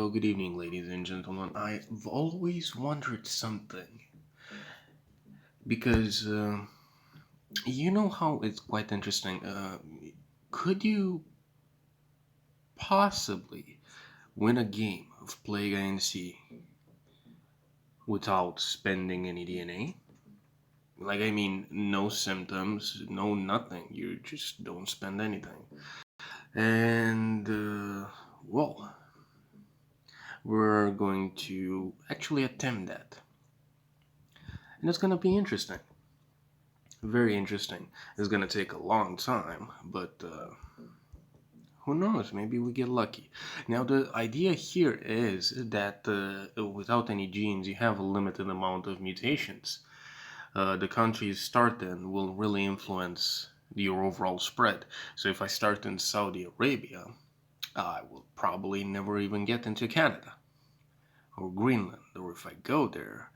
Hello, good evening, ladies and gentlemen. I've always wondered something because you know how it's quite interesting. Could you possibly win a game of Plague Inc. without spending any DNA? Like, I mean, no symptoms, no nothing. You just don't spend anything. And, well, we're going to actually attempt that. And it's going to be interesting. Very interesting. It's gonna take a long time, but who knows? Maybe we get lucky. Now, the idea here is that without any genes, you have a limited amount of mutations. The country you start in will really influence your overall spread. So, if I start in Saudi Arabia, I will probably never even get into Canada or Greenland, or if I go there,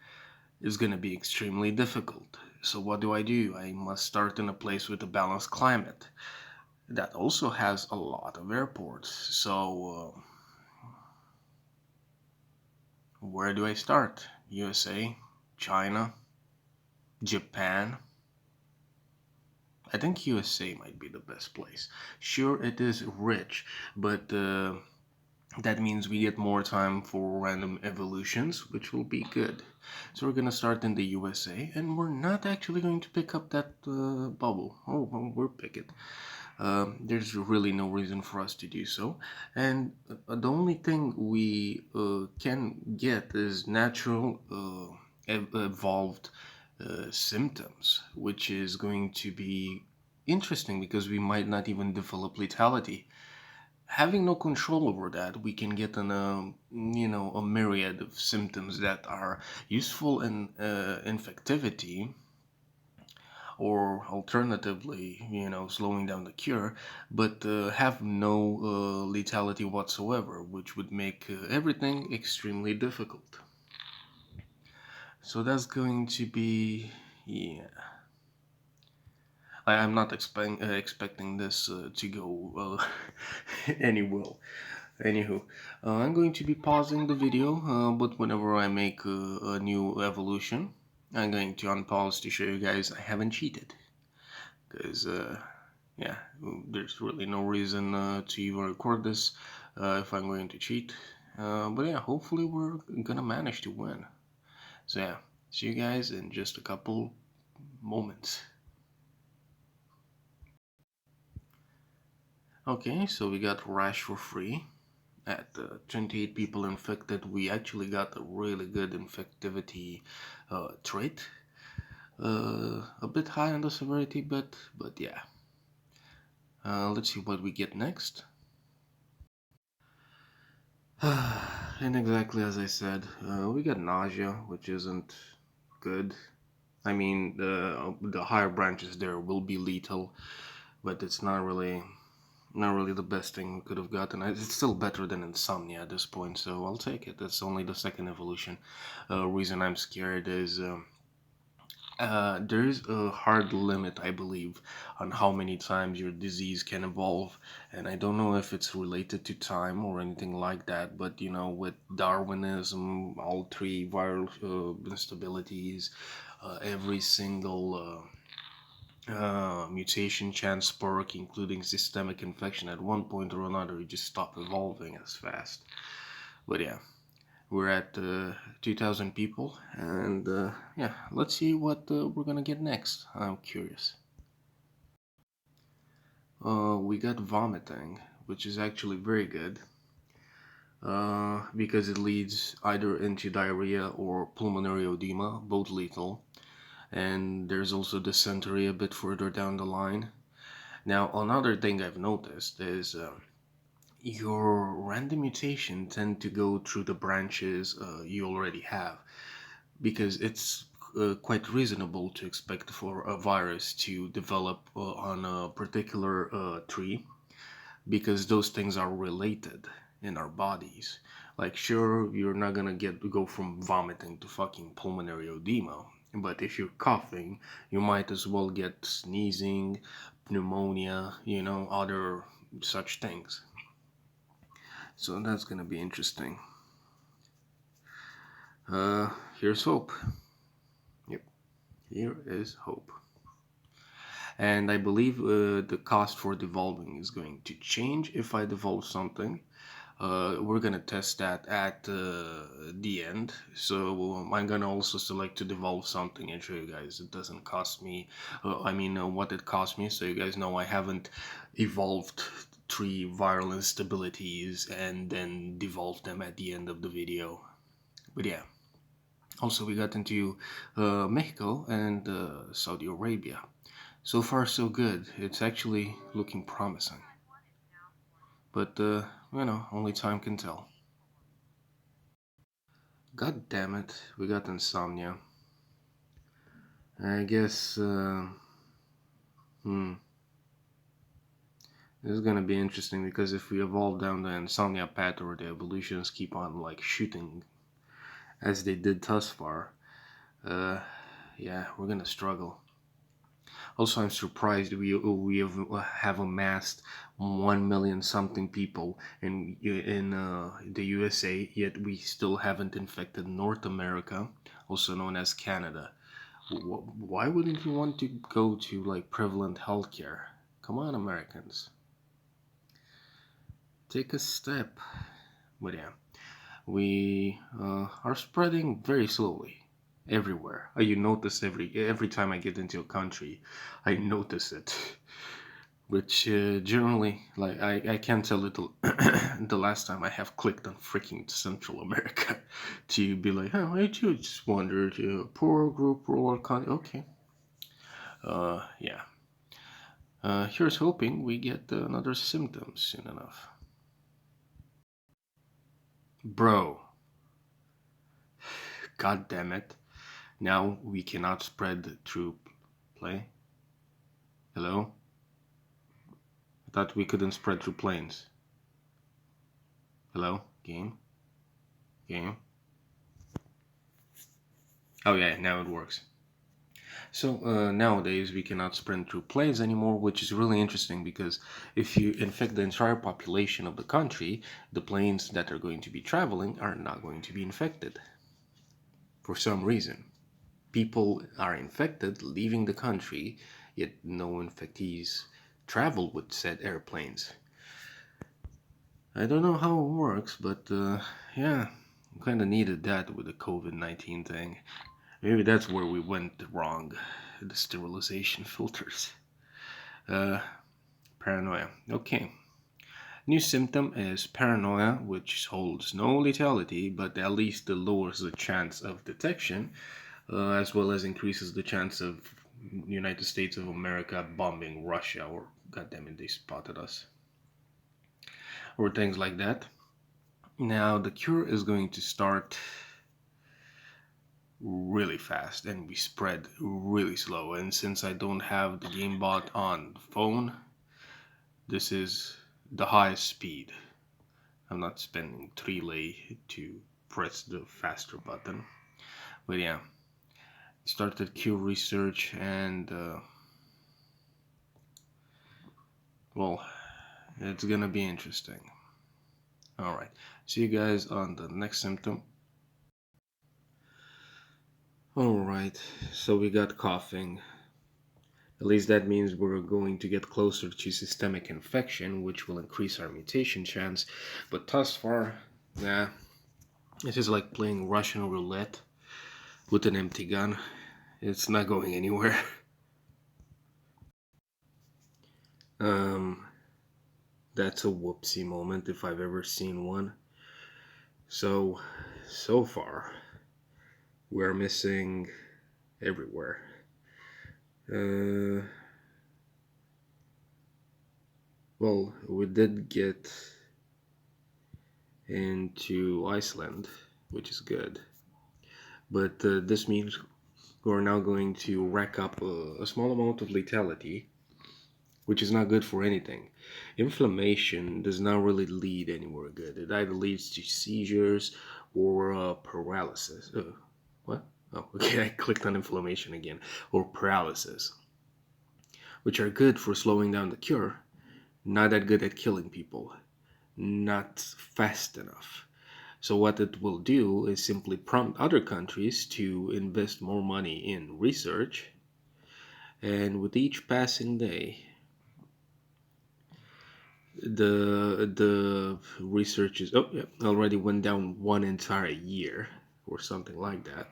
it's going to be extremely difficult. So, what do? I must start in a place with a balanced climate that also has a lot of airports. So, where do I start? USA, China, Japan? I think USA might be the best place. Sure, it is rich, but that means we get more time for random evolutions, which will be good. So we're gonna start in the USA, and we're not actually going to pick up that bubble. Oh, well, we'll pick it. There's really no reason for us to do so. And the only thing we can get is natural evolved symptoms, which is going to be interesting because we might not even develop lethality. Having no control over that, we can get a myriad of symptoms that are useful in infectivity, or alternatively, slowing down the cure, but have no lethality whatsoever, which would make everything extremely difficult. So that's going to be, yeah. I'm not expecting this to go any well. Anywho, I'm going to be pausing the video, but whenever I make a new evolution, I'm going to unpause to show you guys I haven't cheated. Because yeah, there's really no reason to even record this if I'm going to cheat. But yeah, hopefully we're gonna manage to win. So yeah, see you guys in just a couple moments. Okay, so we got rash for free. At 28 people infected, we actually got a really good infectivity trait. A bit high on the severity, but yeah. Let's see what we get next. And exactly as I said, we got nausea, which isn't good. I mean, the higher branches there will be lethal, but it's not really the best thing we could have gotten. It's still better than insomnia at this point, so I'll take it. That's only the second evolution. Reason I'm scared is there's a hard limit, I believe, on how many times your disease can evolve. And I don't know if it's related to time or anything like that, but with Darwinism, all three viral instabilities, every single mutation chance spark, including systemic infection, at one point or another, you just stop evolving as fast. But yeah. We're at 2,000 people, and yeah, let's see what we're gonna get next. I'm curious. We got vomiting, which is actually very good because it leads either into diarrhea or pulmonary edema, both lethal. And there's also dysentery a bit further down the line. Now, another thing I've noticed is your random mutation tend to go through the branches you already have, because it's quite reasonable to expect for a virus to develop on a particular tree, because those things are related in our bodies. Like, sure, you're not gonna go from vomiting to fucking pulmonary edema, but if you're coughing, you might as well get sneezing, pneumonia, other such things. So that's gonna be interesting. Uh, here's hope. Yep, here is hope. And I believe the cost for devolving is going to change if I devolve something. We're gonna test that at the end. So I'm gonna also select to devolve something and show you guys it doesn't cost me. What it cost me, so you guys know I haven't evolved three viral instabilities and then devolved them at the end of the video. But yeah. Also, we got into Mexico and Saudi Arabia. So far, so good. It's actually looking promising. But, only time can tell. God damn it, we got insomnia. I guess, hmm, this is gonna be interesting because if we evolve down the insomnia path or the evolutions keep on like shooting as they did thus far, uh, yeah, we're gonna struggle. Also, I'm surprised we have amassed 1 million something people in the USA, yet we still haven't infected North America, also known as Canada. Why wouldn't you want to go to like prevalent healthcare? Come on, Americans, take a step. But yeah, we are spreading very slowly everywhere. You notice every time I get into a country, I notice it. Which generally, like, I can't tell it the last time I have clicked on freaking Central America to be like, oh, I just wondered, poor group, rural country. Okay. Yeah. Here's hoping we get another symptom soon enough. Bro, god damn it. Now we cannot spread through play. Hello? I thought we couldn't spread through planes. Hello? Game? Game? Oh yeah, now it works. So nowadays we cannot sprint through planes anymore, which is really interesting because if you infect the entire population of the country, the planes that are going to be traveling are not going to be infected for some reason. People are infected leaving the country, yet no infectees travel with said airplanes. I don't know how it works, but yeah, kind of needed that with the COVID-19 thing. Maybe that's where we went wrong. The sterilization filters. Uh, Paranoia. Okay. New symptom is paranoia, which holds no lethality, but at least it lowers the chance of detection, as well as increases the chance of United States of America bombing Russia, or goddammit, they spotted us, or things like that. Now the cure is going to start really fast and we spread really slow. And since I don't have the GameBot on phone, this is the highest speed. I'm not spending 3 lei to press the faster button. But yeah, started Q research and well, it's gonna be interesting. Alright, see you guys on the next symptom. Alright, so we got coughing. At least that means we're going to get closer to systemic infection, which will increase our mutation chance. But thus far, nah, this is like playing Russian roulette with an empty gun. It's not going anywhere. Um, that's a whoopsie moment if I've ever seen one. So far, we're missing everywhere. Uh, well, we did get into Iceland, which is good. But this means we're now going to rack up a small amount of lethality, which is not good for anything. Inflammation does not really lead anywhere good. It either leads to seizures or paralysis. What? Oh, okay, I clicked on inflammation again. Or paralysis, which are good for slowing down the cure, not that good at killing people, not fast enough. So, what it will do is simply prompt other countries to invest more money in research, and with each passing day, the research is already went down one entire year or something like that.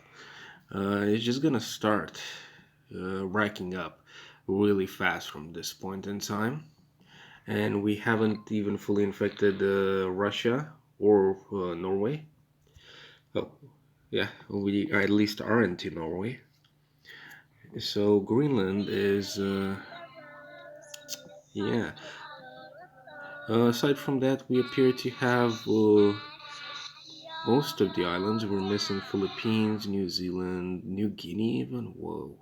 It's just gonna start racking up really fast from this point in time, and we haven't even fully infected Russia or Norway. Oh, yeah, we at least aren't in Norway. So Greenland is, yeah. Aside from that, we appear to have most of the islands. We're missing Philippines, New Zealand, New Guinea, even. Whoa.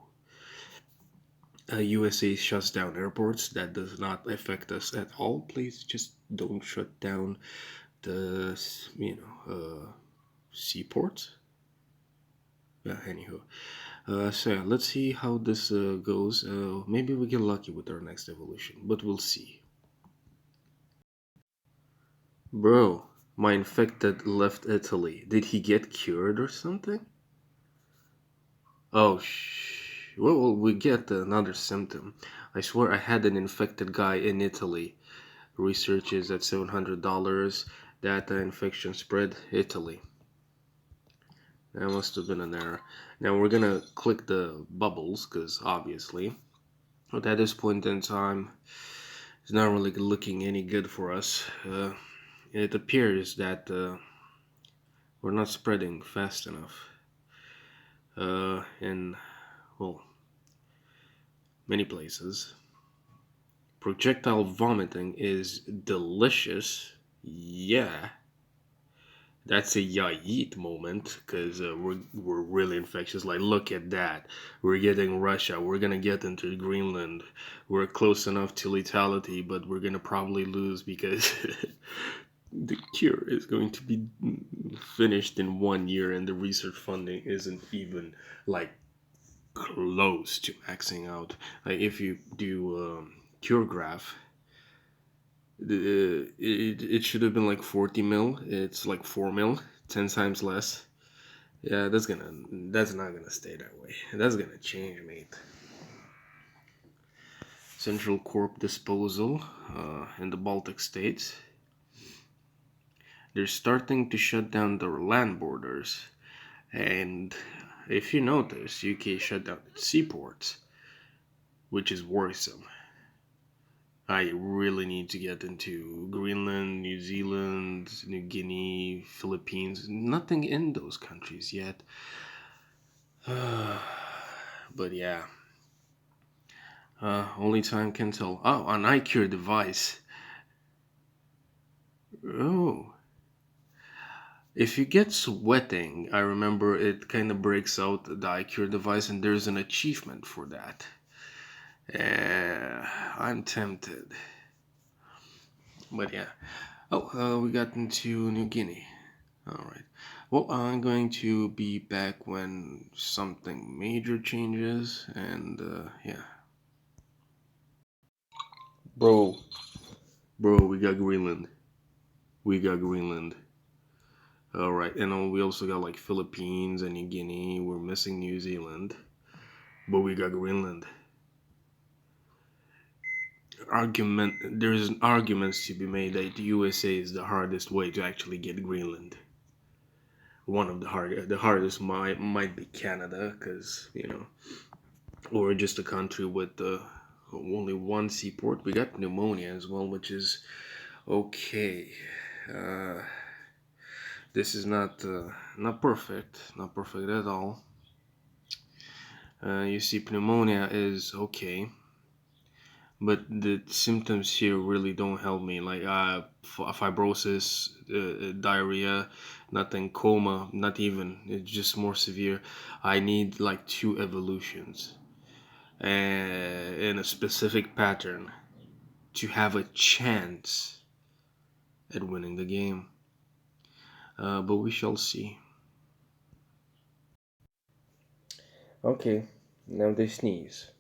USA shuts down airports. That does not affect us at all. Please just don't shut down the, seaports. Anywho, so yeah, let's see how this goes. Maybe we get lucky with our next evolution, but we'll see. Bro, my infected left Italy. Did he get cured or something? Oh, well, we get another symptom. I swear I had an infected guy in Italy. Research is at $700. That infection spread Italy. That must have been an error. Now we're gonna click the bubbles, because obviously, but at this point in time, it's not really looking any good for us. It appears that we're not spreading fast enough. In, well, many places. Projectile vomiting is delicious. Yeah, that's a yeet moment because we're really infectious. Like, look at that. We're getting Russia. We're gonna get into Greenland. We're close enough to lethality, but we're gonna probably lose because the cure is going to be finished in 1 year, and the research funding isn't even like close to maxing out. Like, if you do cure graph, it should have been like 40 mil. It's like 4 mil, 10 times less. Yeah, that's not gonna stay that way. That's gonna change, mate. Central Corp disposal in the Baltic states. They're starting to shut down their land borders, and if you notice, UK shut down its seaports, which is worrisome. I really need to get into Greenland, New Zealand, New Guinea, Philippines. Nothing in those countries yet. But yeah, only time can tell. Oh, an iCure device. Oh, if you get sweating, I remember it kind of breaks out the iCure device, and there's an achievement for that. I'm tempted. But yeah. Oh, we got into New Guinea. Alright. Well, I'm going to be back when something major changes, and yeah. Bro, bro, we got Greenland. We got Greenland. Alright, and we also got like Philippines and New Guinea. We're missing New Zealand, but we got Greenland. There's arguments to be made that the USA is the hardest way to actually get Greenland. One of the hardest might be Canada, because or just a country with only one seaport. We got pneumonia as well, which is okay. Uh, this is not perfect, not perfect at all. You see, pneumonia is okay, but the symptoms here really don't help me. Like fibrosis, diarrhea, nothing, coma, not even. It's just more severe. I need like 2 evolutions in a specific pattern to have a chance at winning the game. But we shall see. Okay, now they sneeze.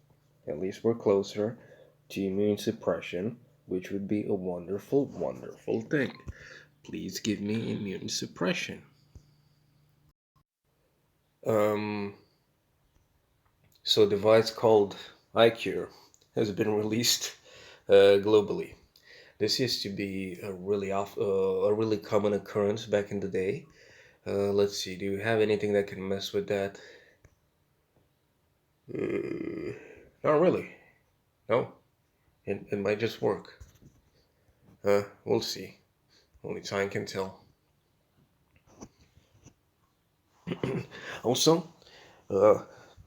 At least we're closer to immune suppression, which would be a wonderful, wonderful thing. Please give me immune suppression. Um, so device called iCure has been released globally. This used to be a really common occurrence back in the day. Let's see. Do you have anything that can mess with that? Uh, Not really. No. It might just work. We'll see. Only time can tell. Also, uh,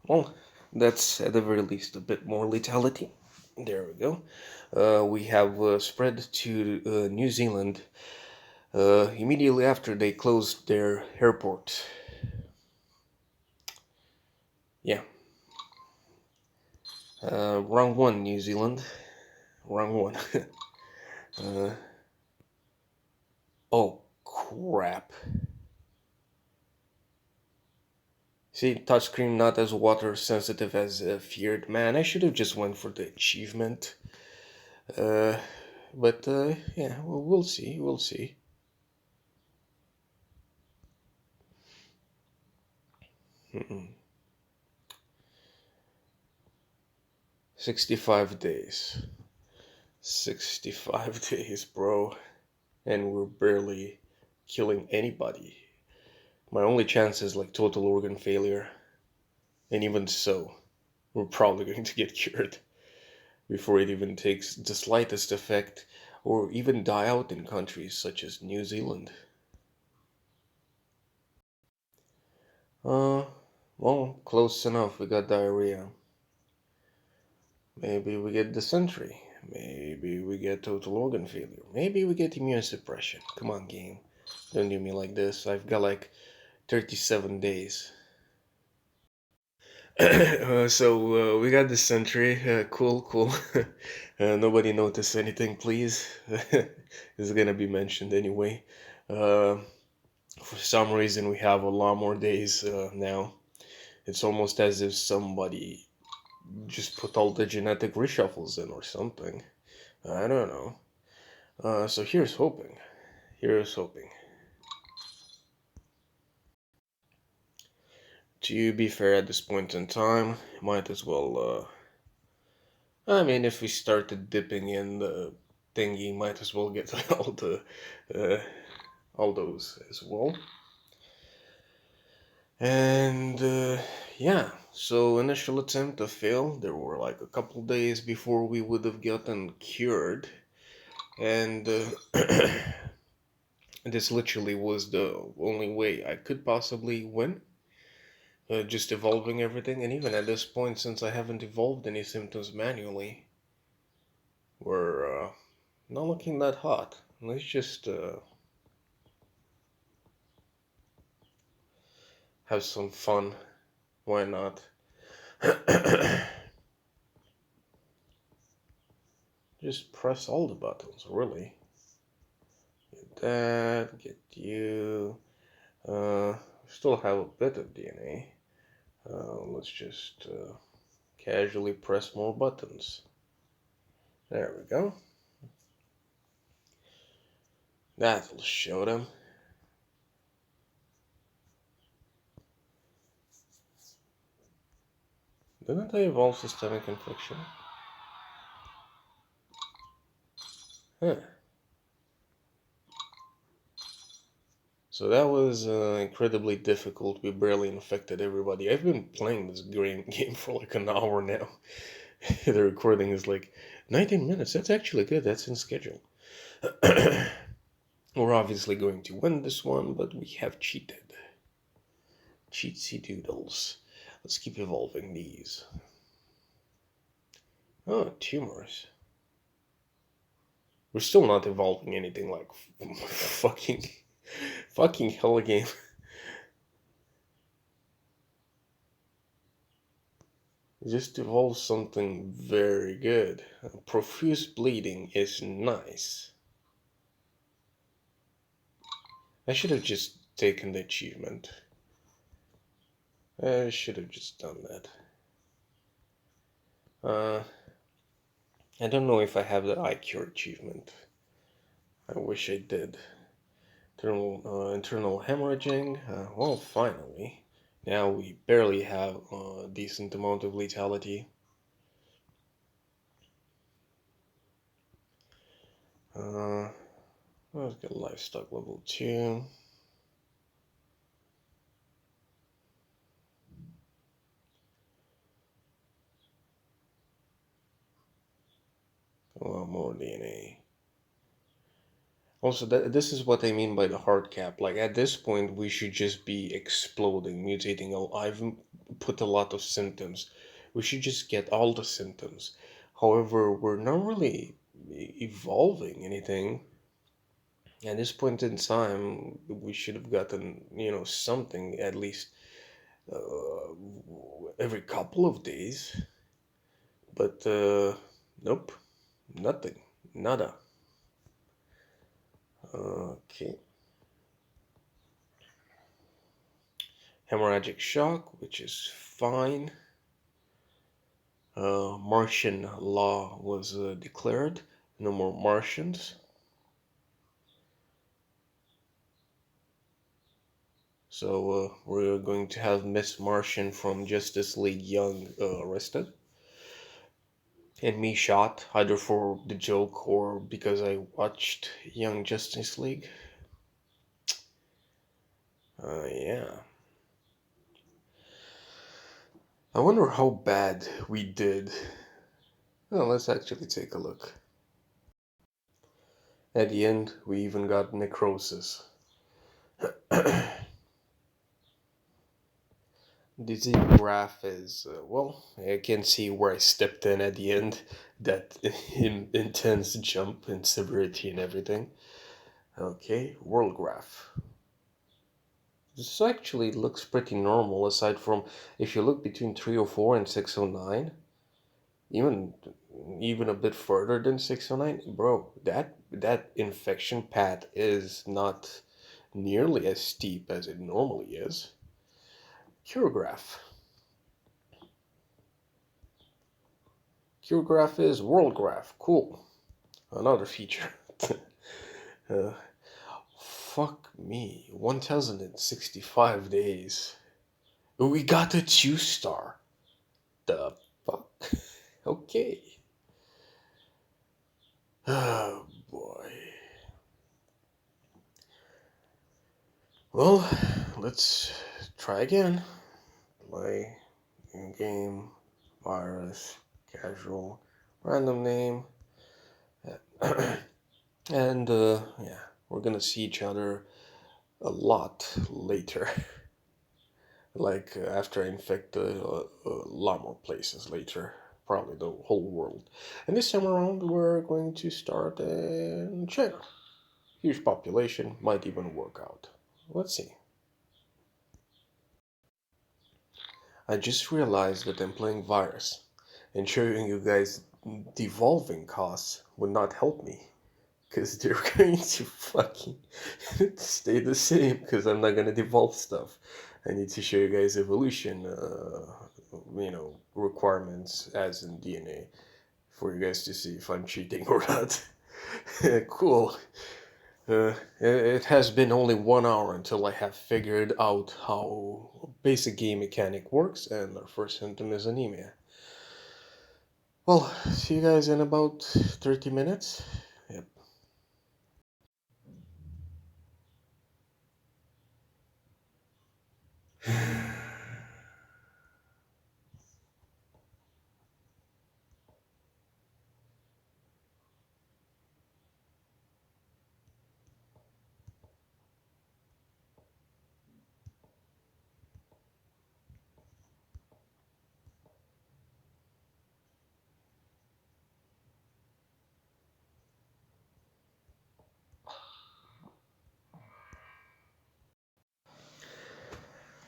well, that's at the very least a bit more lethality. There we go. We have spread to New Zealand immediately after they closed their airport. Yeah, wrong one, New Zealand. Wrong one. uh, oh, crap. See, touchscreen not as water sensitive as feared. Man, I should have just went for the achievement. Uh, but yeah, well, we'll see. We'll see. Mm-mm. 65 days. 65 days, bro. And we're barely killing anybody. My only chance is like total organ failure. And even so, we're probably going to get cured before it even takes the slightest effect or even die out in countries such as New Zealand. Uh, well, close enough. We got diarrhea. Maybe we get dysentery. Maybe we get total organ failure. Maybe we get immune suppression. Come on, game. Don't do me like this. I've got like 37 days. We got dysentery. Cool, cool. Nobody notice anything, please. It's gonna be mentioned anyway. Uh, for some reason, we have a lot more days now. It's almost as if somebody just put all the genetic reshuffles in or something. I don't know. So here's hoping. Here's hoping. To be fair, at this point in time, might as well. I mean, if we started dipping in the thingy, might as well get uh, all those as well. And yeah, so initial attempt to fail. There were like a couple days before we would have gotten cured, and this literally was the only way I could possibly win. Just evolving everything, and even at this point, since I haven't evolved any symptoms manually, we're not looking that hot. Let's just have some fun. Why not? Just press all the buttons, really. Get that, get you. Still have a bit of DNA. Let's just casually press more buttons. There we go. That'll show them. Didn't I evolve systemic infection? Huh. So that was incredibly difficult. We barely infected everybody. I've been playing this game for like an hour now. The recording is like 19 minutes. That's actually good. That's in schedule. We're obviously going to win this one, but we have cheated. Cheatsy doodles. Let's keep evolving these. Oh, tumors. We're still not evolving anything like fucking hell game. Just evolve something very good. Profuse bleeding is nice. I should have just taken the achievement. I should have just done that. I don't know if I have the iCure achievement. I wish I did. internal hemorrhaging. Well, finally. Now we barely have a decent amount of lethality. Let's get livestock level 2. Oh, more DNA. Also, this is what I mean by the hard cap. Like, at this point, we should just be exploding, mutating. I've put a lot of symptoms. We should just get all the symptoms. However, we're not really evolving anything. At this point in time, we should have gotten, something at least uh, every couple of days. But nope, nothing, nada. Okay. Hemorrhagic shock, which is fine. Martian law was declared. No more Martians. So we're going to have Miss Martian from Justice League Young arrested. And me shot, either for the joke or because I watched Young Justice League. Yeah. I wonder how bad we did. Well, let's actually take a look. At the end, we even got necrosis. The Z graph is, well, I can see where I stepped in at the end. That intense jump in severity and everything. Okay, world graph. This actually looks pretty normal aside from if you look between 304 and 609, even even a bit further than 609, bro, that infection path is not nearly as steep as it normally is. Cure graph. Cure graph is world graph. Cool. Another feature. uh, Fuck me. 1065 days. We got a 2-star. The fuck? Okay. Oh boy. Well, let's try again. Play, in-game, virus, casual, random name. And yeah, we're gonna see each other a lot later. Like after I infect a lot more places later. Probably the whole world. And this time around, we're going to start in China. Huge population, might even work out. Let's see. I just realized that I'm playing virus, and showing you guys devolving costs would not help me. Because they're going to fucking stay the same, because I'm not going to devolve stuff. I need to show you guys evolution, requirements as in DNA for you guys to see if I'm cheating or not. Cool. It has been only 1 hour until I have figured out how basic game mechanic works, and our first symptom is anemia. Well, see you guys in about 30 minutes. Yep.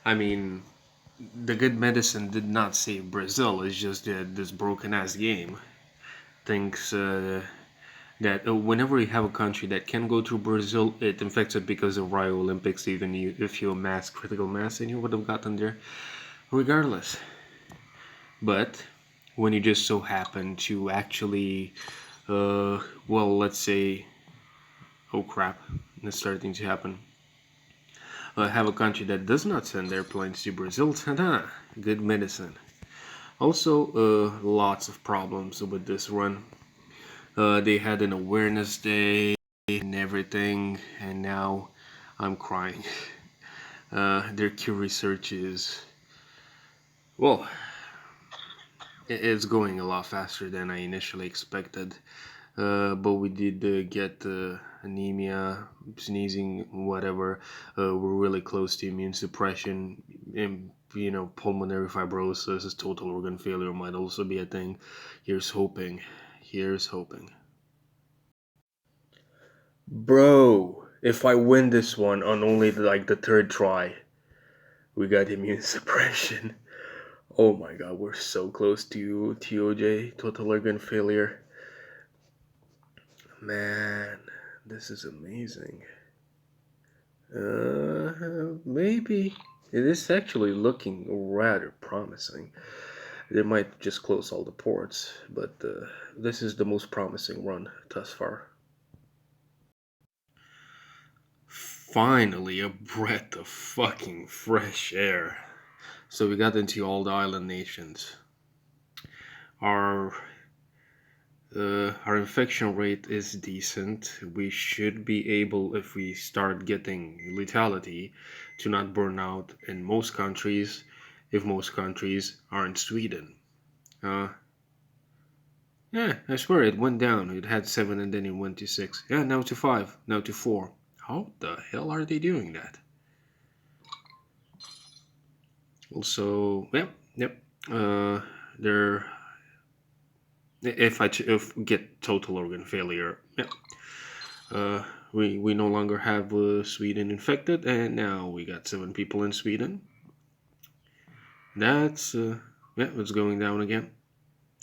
I mean, the good medicine did not save Brazil. It's just that this broken ass game thinks that whenever you have a country that can go through Brazil, it infects it because of Rio Olympics. Even if you amass critical mass, then you would have gotten there regardless. But when you just so happen to actually, well, let's say, oh crap, is starting to happen. Have a country that does not send airplanes to Brazil. Ta-da! Good medicine. Also, lots of problems with this run. They had an awareness day and everything, and now I'm crying. Their Q research is, well, it's going a lot faster than I initially expected. But we did get anemia, sneezing, whatever. We're really close to immune suppression, and pulmonary fibrosis, total organ failure might also be a thing. Here's hoping. Here's hoping. Bro, if I win this one on only like the third try, we got immune suppression. Oh my god, we're so close to TOJ, total organ failure. Man, this is amazing. Maybe it is actually looking rather promising. They might just close all the ports, but this is the most promising run thus far. Finally, a breath of fucking fresh air. So we got into all the island nations. Our our infection rate is decent. We should be able, if we start getting lethality, to not burn out in most countries, if most countries aren't Sweden. Uh, yeah, I swear it went down. It had 7 and then it went to 6. Yeah, now to 5, now to 4. How the hell are they doing that? Also, yep. They're if get total organ failure, yep. We no longer have Sweden infected, and now we got 7 people in Sweden. That's yeah, it's going down again.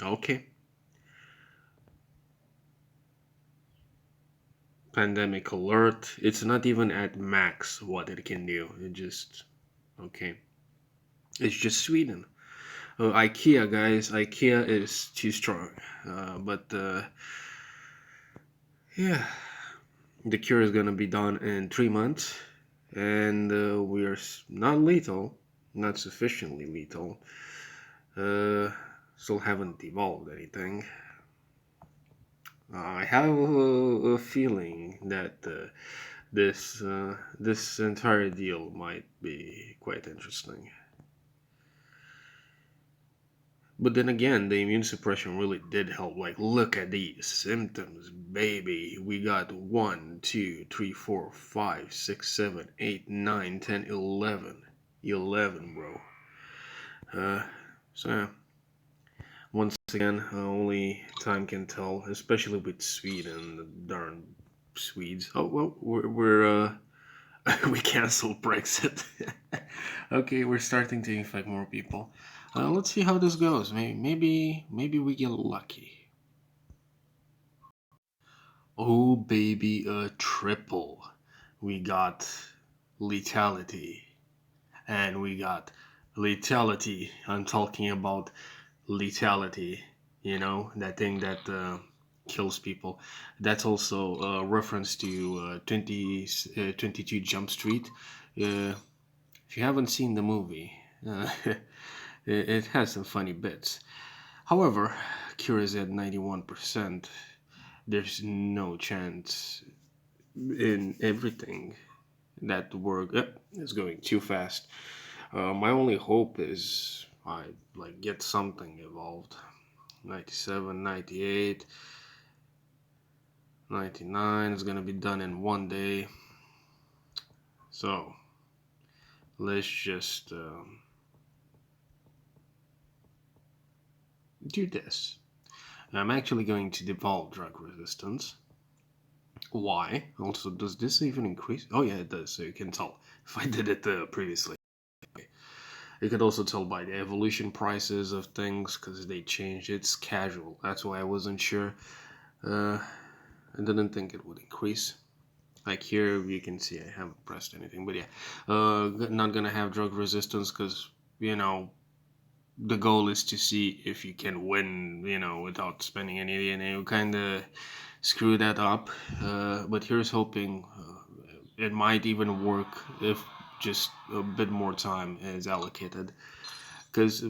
Okay. Pandemic alert. It's not even at max what it can do. It just okay. It's just Sweden. IKEA, guys. IKEA is too strong. But yeah, the cure is gonna be done in 3 months, and we are not lethal, not sufficiently lethal. Still haven't evolved anything. I have a feeling that this entire deal might be quite interesting. But then again, the immune suppression really did help. Like, look at these symptoms, baby. We got 1, 2, 3, 4, 5, 6, 7, 8, 9, 10, 11. 11, bro. So, once again, only time can tell, especially with Sweden, the darn Swedes. Oh, well, we canceled Brexit. Okay, we're starting to infect more people. Let's see how this goes. Maybe we get lucky. Oh baby, a triple. We got lethality, and we got lethality. I'm talking about lethality. That thing that kills people. That's also a reference to 22 Jump Street. Uh, if you haven't seen the movie, it has some funny bits. However, cure is at 91%. There's no chance in everything that the work is going too fast. My only hope is I like get something evolved. 97, 98, 99 is gonna be done in one day. So let's just do this. I'm actually going to devolve drug resistance. Why? Also, does this even increase? Oh yeah, it does. So you can tell if I did it previously. You could also tell by the evolution prices of things because they changed. It's casual. That's why I wasn't sure. Uh, I didn't think it would increase. Like here, you can see I haven't pressed anything, but yeah, not gonna have drug resistance because the goal is to see if you can win, without spending any DNA. You kind of screw that up. But here's hoping it might even work if just a bit more time is allocated. Because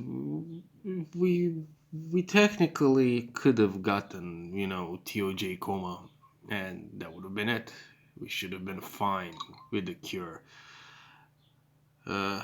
we we technically could have gotten, TOJ coma, and that would have been it. We should have been fine with the cure. Uh,